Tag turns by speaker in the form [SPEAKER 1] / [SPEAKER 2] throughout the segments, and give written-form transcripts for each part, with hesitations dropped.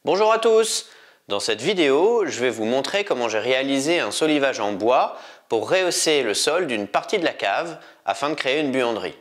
[SPEAKER 1] Bonjour à tous! Dans cette vidéo, je vais vous montrer comment j'ai réalisé un solivage en bois pour rehausser le sol d'une partie de la cave afin de créer une buanderie.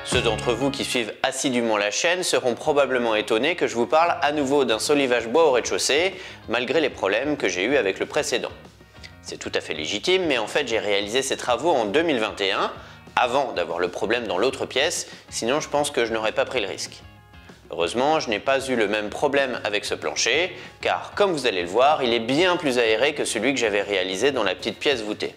[SPEAKER 1] Ceux d'entre vous qui suivent assidûment la chaîne seront probablement étonnés que je vous parle à nouveau d'un solivage bois au rez-de-chaussée, malgré les problèmes que j'ai eus avec le précédent. C'est tout à fait légitime, mais en fait j'ai réalisé ces travaux en 2021, avant d'avoir le problème dans l'autre pièce, sinon je pense que je n'aurais pas pris le risque. Heureusement, je n'ai pas eu le même problème avec ce plancher, car comme vous allez le voir, il est bien plus aéré que celui que j'avais réalisé dans la petite pièce voûtée.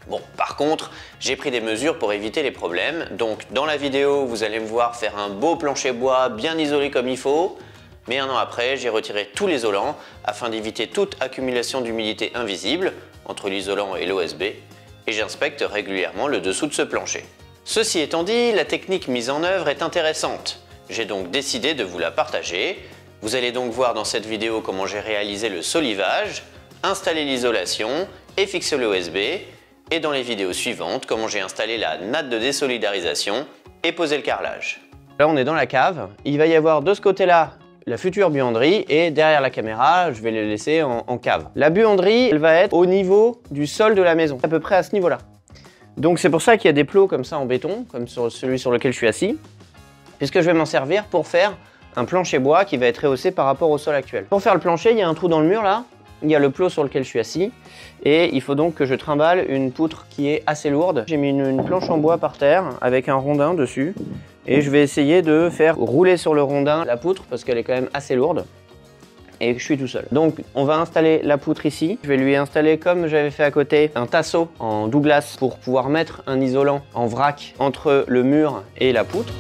[SPEAKER 1] Bon, par contre, j'ai pris des mesures pour éviter les problèmes, donc dans la vidéo, vous allez me voir faire un beau plancher bois bien isolé comme il faut, mais un an après, j'ai retiré tout l'isolant afin d'éviter toute accumulation d'humidité invisible entre l'isolant et l'OSB, et j'inspecte régulièrement le dessous de ce plancher. Ceci étant dit, la technique mise en œuvre est intéressante. J'ai donc décidé de vous la partager. Vous allez donc voir dans cette vidéo comment j'ai réalisé le solivage, installé l'isolation et fixé l'OSB, et dans les vidéos suivantes, comment j'ai installé la natte de désolidarisation et posé le carrelage. Là, on est dans la cave. Il va y avoir de ce côté-là la future buanderie et derrière la caméra, je vais les laisser en cave. La buanderie, elle va être au niveau du sol de la maison, à peu près à ce niveau-là. Donc c'est pour ça qu'il y a des plots comme ça en béton, comme sur celui sur lequel je suis assis, puisque je vais m'en servir pour faire un plancher bois qui va être rehaussé par rapport au sol actuel. Pour faire le plancher, il y a un trou dans le mur là, il y a le plot sur lequel je suis assis, et il faut donc que je trimballe une poutre qui est assez lourde. J'ai mis une planche en bois par terre avec un rondin dessus, et je vais essayer de faire rouler sur le rondin la poutre parce qu'elle est quand même assez lourde, et je suis tout seul. Donc on va installer la poutre ici. Je vais lui installer, comme j'avais fait à côté, un tasseau en Douglas pour pouvoir mettre un isolant en vrac entre le mur et la poutre.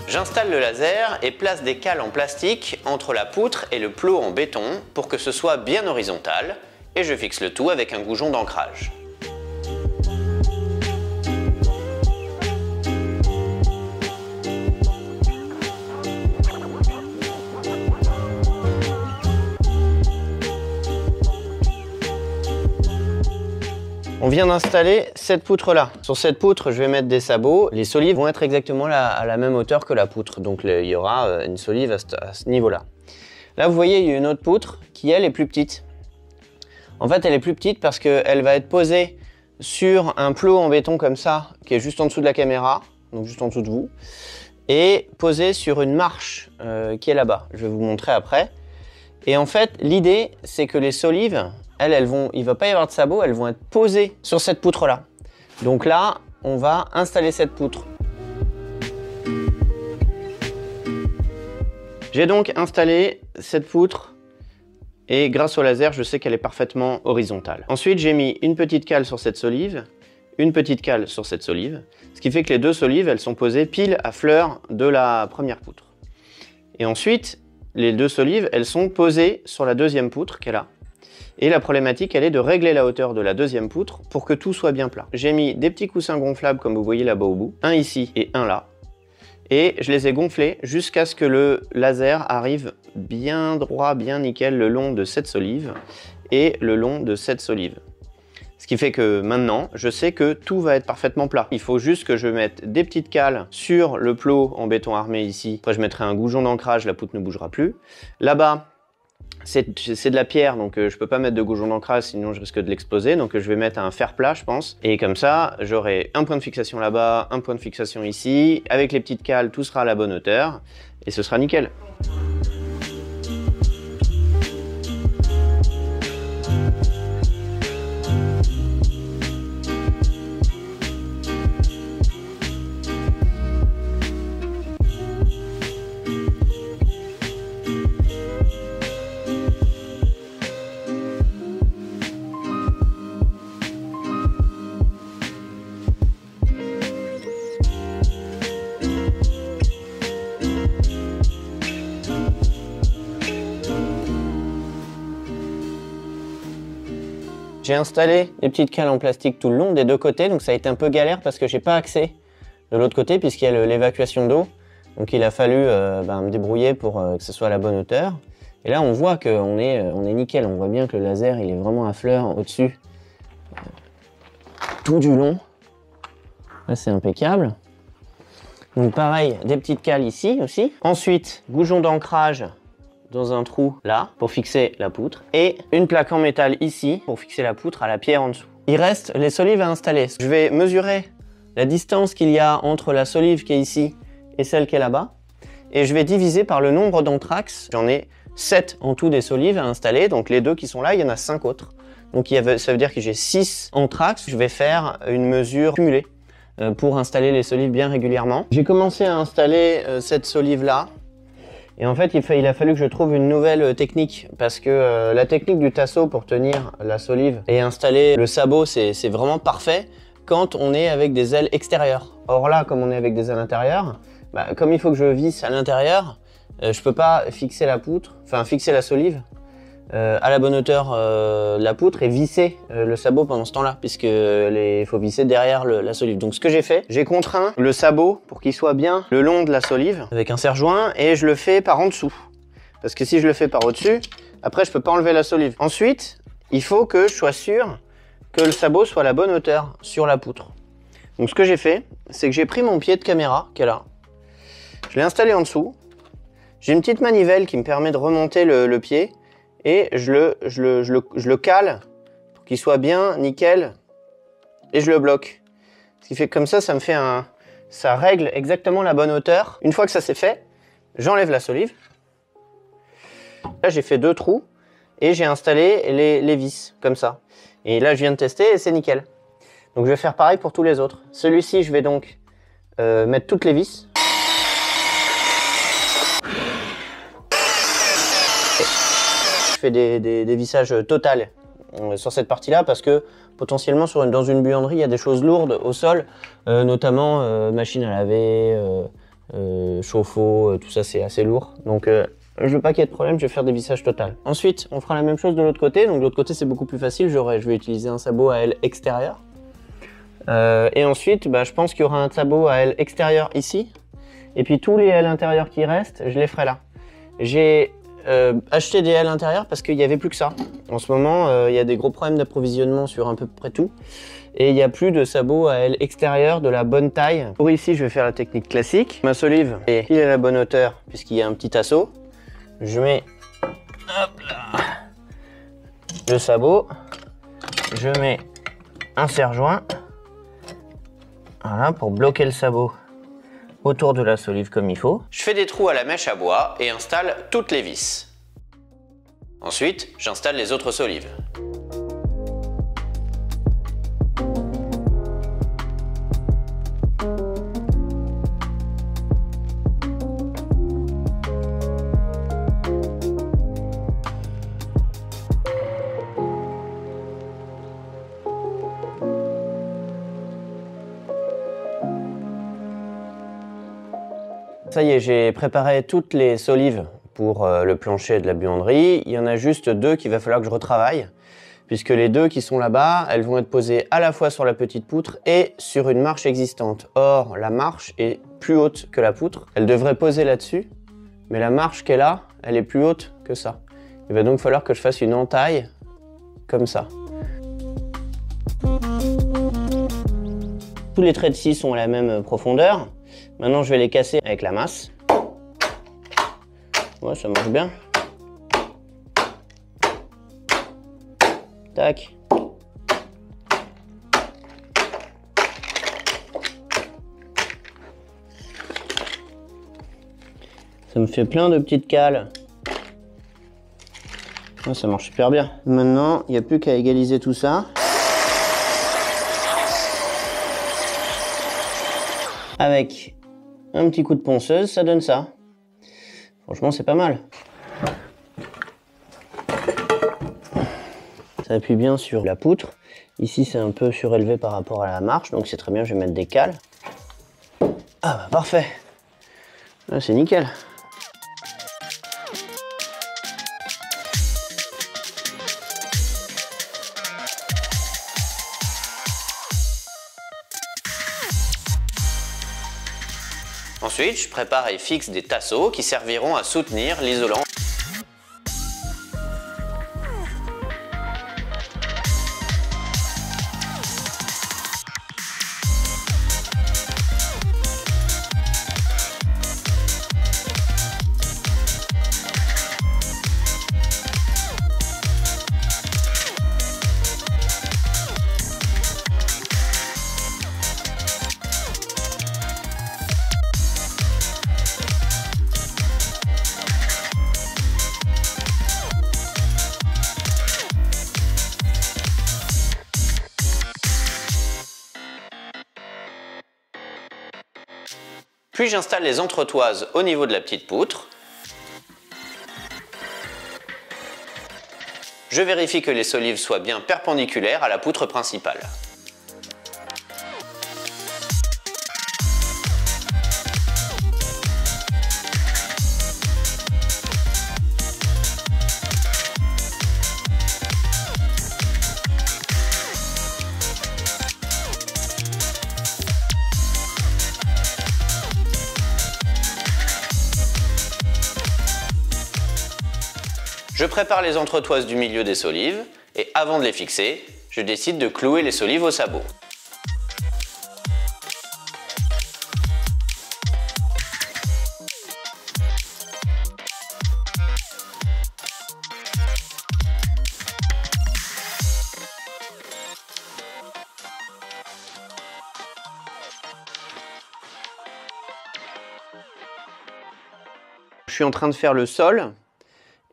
[SPEAKER 1] J'installe le laser et place des cales en plastique entre la poutre et le plot en béton pour que ce soit bien horizontal, et je fixe le tout avec un goujon d'ancrage. On vient d'installer cette poutre là. Sur cette poutre, je vais mettre des sabots. Les solives vont être exactement à la même hauteur que la poutre. Donc il y aura une solive à ce niveau-là. Là, vous voyez, il y a une autre poutre qui, elle, est plus petite. En fait, elle est plus petite parce qu'elle va être posée sur un plot en béton comme ça, qui est juste en dessous de la caméra, donc juste en dessous de vous, et posée sur une marche qui est là-bas. Je vais vous montrer après. Et en fait, l'idée, c'est que les solives, il ne va pas y avoir de sabots, elles vont être posées sur cette poutre-là. Donc là, on va installer cette poutre. J'ai donc installé cette poutre et grâce au laser, je sais qu'elle est parfaitement horizontale. Ensuite, j'ai mis une petite cale sur cette solive, une petite cale sur cette solive, ce qui fait que les deux solives, elles sont posées pile à fleur de la première poutre. Et ensuite, les deux solives, elles sont posées sur la deuxième poutre qu'elle a. Et la problématique, elle est de régler la hauteur de la deuxième poutre pour que tout soit bien plat. J'ai mis des petits coussins gonflables comme vous voyez là-bas au bout, un ici et un là. Et je les ai gonflés jusqu'à ce que le laser arrive bien droit, bien nickel le long de cette solive et le long de cette solive. Ce qui fait que maintenant, je sais que tout va être parfaitement plat. Il faut juste que je mette des petites cales sur le plot en béton armé ici. Après, je mettrai un goujon d'ancrage, la poutre ne bougera plus. Là-bas, c'est de la pierre, donc je peux pas mettre de goujon d'ancrage, sinon je risque de l'exploser. Donc je vais mettre un fer plat, je pense. Et comme ça, j'aurai un point de fixation là-bas, un point de fixation ici. Avec les petites cales, tout sera à la bonne hauteur. Et ce sera nickel. J'ai installé les petites cales en plastique tout le long des deux côtés, donc ça a été un peu galère parce que j'ai pas accès de l'autre côté puisqu'il y a l'évacuation d'eau. Donc il a fallu me débrouiller pour que ce soit à la bonne hauteur. Et là on voit qu'on est nickel, on voit bien que le laser il est vraiment à fleur au-dessus tout du long. Là, c'est impeccable. Donc pareil, des petites cales ici aussi. Ensuite, bougeon d'ancrage dans un trou là pour fixer la poutre. Et une plaque en métal ici pour fixer la poutre à la pierre en dessous. Il reste les solives à installer. Je vais mesurer la distance qu'il y a entre la solive qui est ici et celle qui est là-bas. Et je vais diviser par le nombre d'entraxes. J'en ai 7 en tout des solives à installer. Donc les 2 qui sont là, il y en a 5 autres. Donc ça veut dire que j'ai 6 entraxes. Je vais faire une mesure cumulée pour installer les solives bien régulièrement. J'ai commencé à installer cette solive là. Et en fait, il a fallu que je trouve une nouvelle technique parce que la technique du tasseau pour tenir la solive et installer le sabot, c'est vraiment parfait quand on est avec des ailes extérieures. Or là, comme on est avec des ailes intérieures, bah, comme il faut que je visse à l'intérieur, je peux pas fixer la poutre, enfin fixer la solive à la bonne hauteur de la poutre et visser le sabot pendant ce temps-là, puisque il faut visser derrière la solive. Donc ce que j'ai fait, j'ai contraint le sabot pour qu'il soit bien le long de la solive avec un serre-joint et je le fais par en dessous. Parce que si je le fais par au-dessus, après je peux pas enlever la solive. Ensuite, il faut que je sois sûr que le sabot soit à la bonne hauteur sur la poutre. Donc ce que j'ai fait, c'est que j'ai pris mon pied de caméra qui est là. Je l'ai installé en dessous. J'ai une petite manivelle qui me permet de remonter le pied. Et je le cale pour qu'il soit bien nickel et je le bloque. Ce qui fait que comme ça, ça règle exactement la bonne hauteur. Une fois que ça c'est fait, j'enlève la solive. Là, j'ai fait 2 trous et j'ai installé les vis comme ça. Et là, je viens de tester et c'est nickel. Donc, je vais faire pareil pour tous les autres. Celui-ci, je vais donc mettre toutes les vis. Je fais des vissages total sur cette partie-là parce que potentiellement dans une buanderie, il y a des choses lourdes au sol, notamment machine à laver, chauffe-eau, tout ça c'est assez lourd. Donc je veux pas qu'il y ait de problème, je vais faire des vissages total. Ensuite, on fera la même chose de l'autre côté. Donc de l'autre côté, c'est beaucoup plus facile. Je vais utiliser un sabot à aile extérieure. Et ensuite, bah, je pense qu'il y aura un sabot à aile extérieure ici. Et puis tous les ailes intérieures qui restent, je les ferai là. J'ai acheté des ailes intérieures parce qu'il n'y avait plus que ça. En ce moment, il y a des gros problèmes d'approvisionnement sur à peu près tout. Et il n'y a plus de sabots à aile extérieure de la bonne taille. Pour ici, je vais faire la technique classique. Ma solive est pile à la bonne hauteur puisqu'il y a un petit tasseau. Je mets hop là, le sabot. Je mets un serre-joint. Voilà, pour bloquer le sabot autour de la solive comme il faut. Je fais des trous à la mèche à bois et installe toutes les vis. Ensuite, j'installe les autres solives. Ça y est, j'ai préparé toutes les solives pour le plancher de la buanderie. Il y en a juste 2 qu'il va falloir que je retravaille, puisque les 2 qui sont là-bas, elles vont être posées à la fois sur la petite poutre et sur une marche existante. Or, la marche est plus haute que la poutre. Elle devrait poser là-dessus, mais la marche qui est là, elle est plus haute que ça. Il va donc falloir que je fasse une entaille comme ça. Tous les traits de scie sont à la même profondeur. Maintenant, je vais les casser avec la masse. Ouais, ça marche bien. Tac. Ça me fait plein de petites cales. Ouais, ça marche super bien. Maintenant, il n'y a plus qu'à égaliser tout ça. Avec un petit coup de ponceuse, ça donne ça. Franchement, c'est pas mal. Ça appuie bien sur la poutre. Ici, c'est un peu surélevé par rapport à la marche, donc c'est très bien, je vais mettre des cales. Ah bah parfait. Là, c'est nickel. Ensuite, je prépare et fixe des tasseaux qui serviront à soutenir l'isolant. Puis j'installe les entretoises au niveau de la petite poutre. Je vérifie que les solives soient bien perpendiculaires à la poutre principale. Je prépare les entretoises du milieu des solives et avant de les fixer, je décide de clouer les solives au sabot. Je suis en train de faire le sol.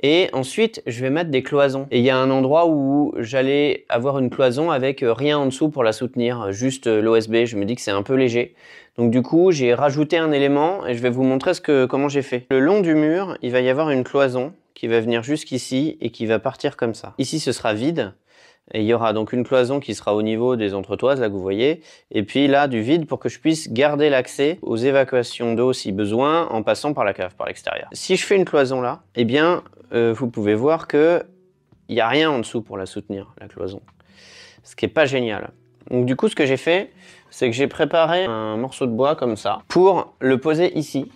[SPEAKER 1] Et ensuite, je vais mettre des cloisons. Et il y a un endroit où j'allais avoir une cloison avec rien en dessous pour la soutenir, juste l'OSB. Je me dis que c'est un peu léger. Donc du coup, j'ai rajouté un élément et je vais vous montrer comment j'ai fait. Le long du mur, il va y avoir une cloison qui va venir jusqu'ici et qui va partir comme ça. Ici, ce sera vide. Et il y aura donc une cloison qui sera au niveau des entretoises, là que vous voyez. Et puis là, du vide pour que je puisse garder l'accès aux évacuations d'eau si besoin, en passant par la cave, par l'extérieur. Si je fais une cloison là, eh bien, vous pouvez voir qu'il n'y a rien en dessous pour la soutenir, la cloison. Ce qui n'est pas génial. Donc du coup, ce que j'ai fait, c'est que j'ai préparé un morceau de bois comme ça pour le poser ici.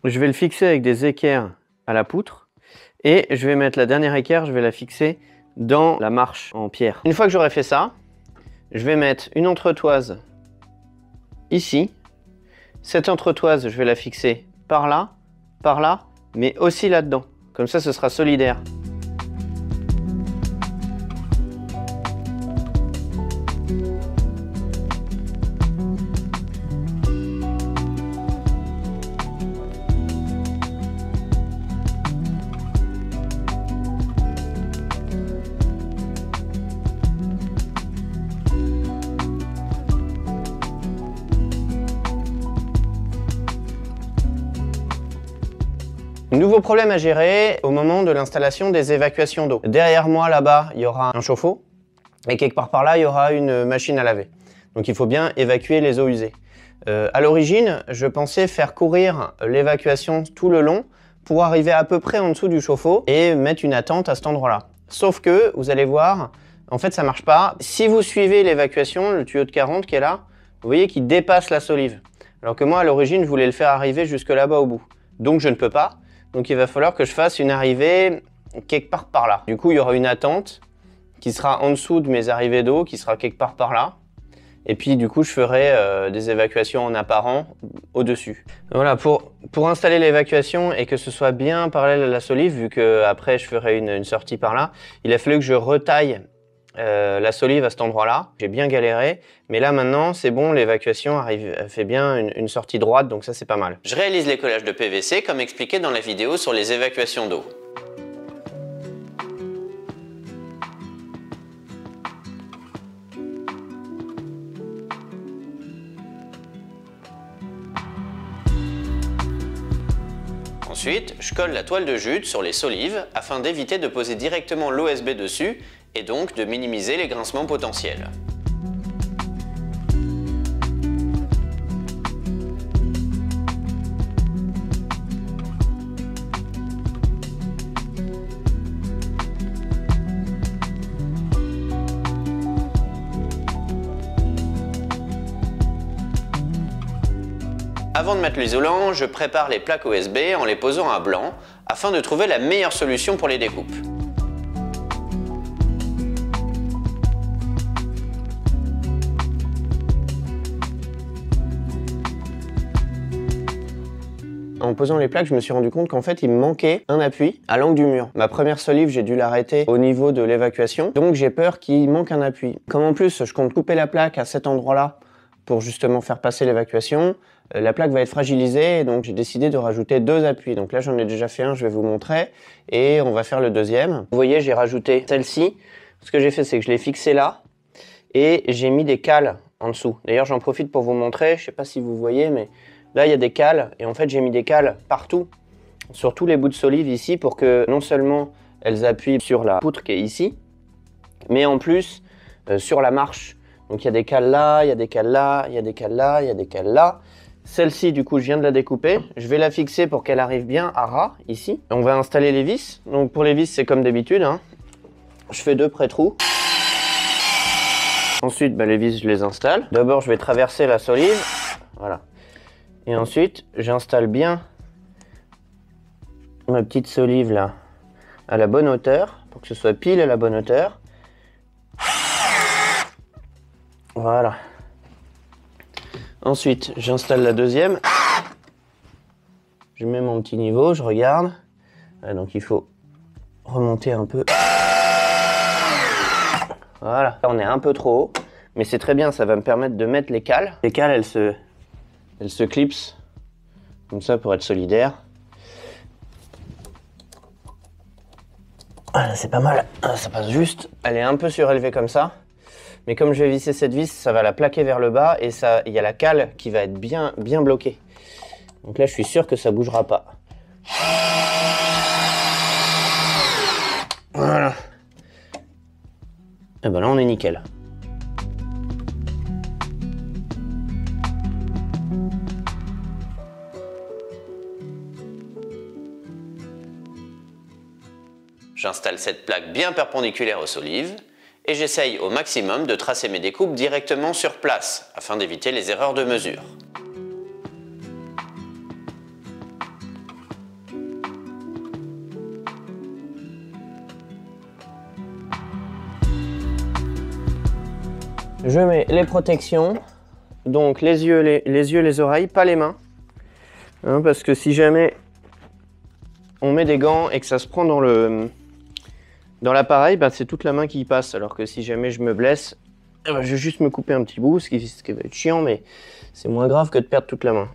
[SPEAKER 1] Je vais le fixer avec des équerres à la poutre. Et je vais mettre la dernière équerre, je vais la fixer dans la marche en pierre. Une fois que j'aurai fait ça, je vais mettre une entretoise ici. Cette entretoise, je vais la fixer par là, mais aussi là-dedans. Comme ça, ce sera solidaire. Nouveau problème à gérer au moment de l'installation des évacuations d'eau. Derrière moi, là-bas, il y aura un chauffe-eau et quelque part par là, il y aura une machine à laver. Donc il faut bien évacuer les eaux usées. À l'origine, je pensais faire courir l'évacuation tout le long pour arriver à peu près en dessous du chauffe-eau et mettre une attente à cet endroit-là. Sauf que, vous allez voir, en fait, ça marche pas. Si vous suivez l'évacuation, le tuyau de 40 qui est là, vous voyez qu'il dépasse la solive. Alors que moi, à l'origine, je voulais le faire arriver jusque là-bas au bout. Donc je ne peux pas. Donc il va falloir que je fasse une arrivée quelque part par là. Du coup, il y aura une attente qui sera en dessous de mes arrivées d'eau, qui sera quelque part par là. Et puis du coup, je ferai des évacuations en apparent au-dessus. Voilà, pour installer l'évacuation et que ce soit bien parallèle à la solive, vu qu'après je ferai une sortie par là, il a fallu que je retaille la solive à cet endroit-là. J'ai bien galéré, mais là maintenant c'est bon, l'évacuation fait bien une sortie droite, donc ça c'est pas mal. Je réalise les collages de PVC comme expliqué dans la vidéo sur les évacuations d'eau. Ensuite, je colle la toile de jute sur les solives afin d'éviter de poser directement l'OSB dessus et donc de minimiser les grincements potentiels. Avant de mettre l'isolant, je prépare les plaques OSB en les posant à blanc afin de trouver la meilleure solution pour les découpes. En posant les plaques, je me suis rendu compte qu'en fait, il me manquait un appui à l'angle du mur. Ma première solive, j'ai dû l'arrêter au niveau de l'évacuation, donc j'ai peur qu'il manque un appui. Comme en plus, je compte couper la plaque à cet endroit-là pour justement faire passer l'évacuation, la plaque va être fragilisée, donc j'ai décidé de rajouter 2 appuis. Donc là, j'en ai déjà fait un, je vais vous montrer, et on va faire le deuxième. Vous voyez, j'ai rajouté celle-ci. Ce que j'ai fait, c'est que je l'ai fixée là, et j'ai mis des cales en dessous. D'ailleurs, j'en profite pour vous montrer, je ne sais pas si vous voyez, mais Là, il y a des cales et en fait, j'ai mis des cales partout, sur tous les bouts de solive ici, pour que non seulement elles appuient sur la poutre qui est ici, mais en plus sur la marche. Donc il y a des cales là, il y a des cales là, il y a des cales là, il y a des cales là. Celle-ci, du coup, je viens de la découper. Je vais la fixer pour qu'elle arrive bien à ras, ici. On va installer les vis. Donc pour les vis, c'est comme d'habitude, hein. Je fais 2 pré-trous. Ensuite, les vis, je les installe. D'abord, je vais traverser la solive. Voilà. Et ensuite, j'installe bien ma petite solive là, à la bonne hauteur, pour que ce soit pile à la bonne hauteur. Voilà. Ensuite, j'installe la deuxième. Je mets mon petit niveau, je regarde. Donc il faut remonter un peu. Voilà. On est un peu trop haut, mais c'est très bien, ça va me permettre de mettre les cales. Les cales, elles se clipsent comme ça pour être solidaires. Voilà, c'est pas mal, ça passe juste. Elle est un peu surélevée comme ça. Mais comme je vais visser cette vis, ça va la plaquer vers le bas et il y a la cale qui va être bien bloquée. Donc là, je suis sûr que ça bougera pas. Voilà. Et ben là, on est nickel. J'installe cette plaque bien perpendiculaire aux solives. Et j'essaye au maximum de tracer mes découpes directement sur place, afin d'éviter les erreurs de mesure. Je mets les protections, donc les yeux, les oreilles, pas les mains. Hein, parce que si jamais on met des gants et que ça se prend dans l'appareil, c'est toute la main qui y passe, alors que si jamais je me blesse, je vais juste me couper un petit bout, ce qui va être chiant, mais c'est moins grave que de perdre toute la main.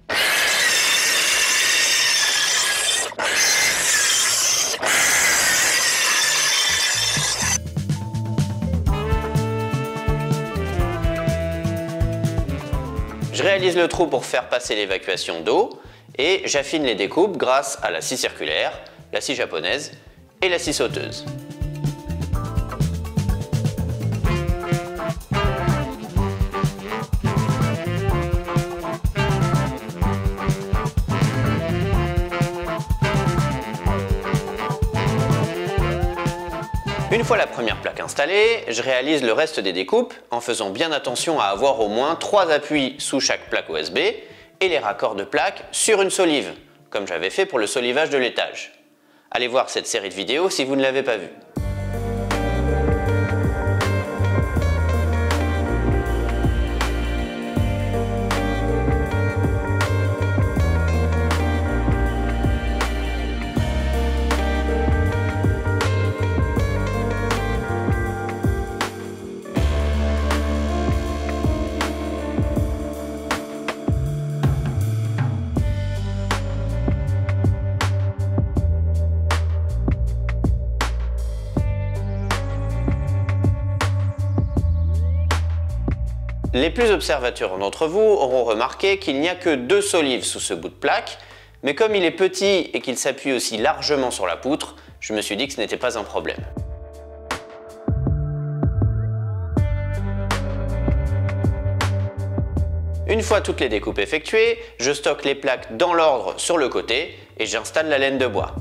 [SPEAKER 1] Je réalise le trou pour faire passer l'évacuation d'eau et j'affine les découpes grâce à la scie circulaire, la scie japonaise et la scie sauteuse. Une fois la première plaque installée, je réalise le reste des découpes en faisant bien attention à avoir au moins 3 appuis sous chaque plaque USB et les raccords de plaques sur une solive, comme j'avais fait pour le solivage de l'étage. Allez voir cette série de vidéos si vous ne l'avez pas vue. Les plus observateurs d'entre vous auront remarqué qu'il n'y a que 2 solives sous ce bout de plaque, mais comme il est petit et qu'il s'appuie aussi largement sur la poutre, je me suis dit que ce n'était pas un problème. Une fois toutes les découpes effectuées, je stocke les plaques dans l'ordre sur le côté et j'installe la laine de bois.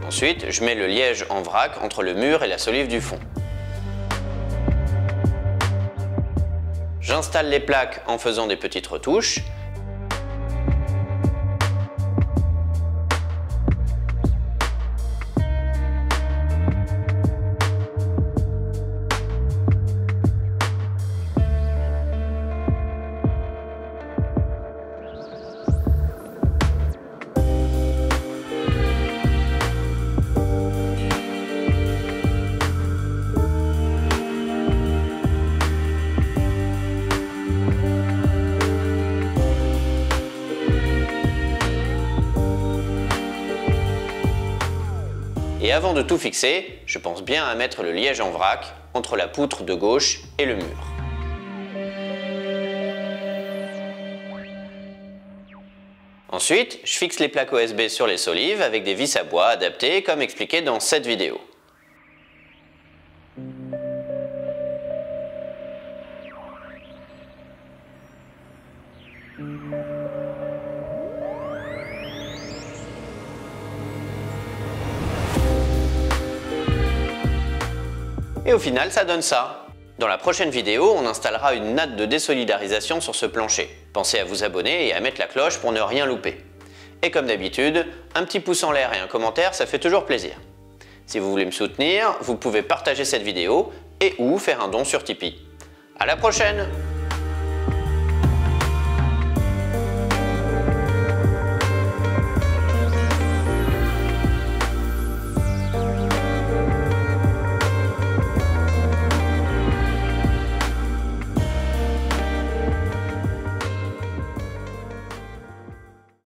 [SPEAKER 1] Ensuite, je mets le liège en vrac entre le mur et la solive du fond. J'installe les plaques en faisant des petites retouches. Et avant de tout fixer, je pense bien à mettre le liège en vrac entre la poutre de gauche et le mur. Ensuite, je fixe les plaques OSB sur les solives avec des vis à bois adaptées comme expliqué dans cette vidéo. Et au final, ça donne ça. Dans la prochaine vidéo, on installera une natte de désolidarisation sur ce plancher. Pensez à vous abonner et à mettre la cloche pour ne rien louper. Et comme d'habitude, un petit pouce en l'air et un commentaire, ça fait toujours plaisir. Si vous voulez me soutenir, vous pouvez partager cette vidéo et ou faire un don sur Tipeee. À la prochaine!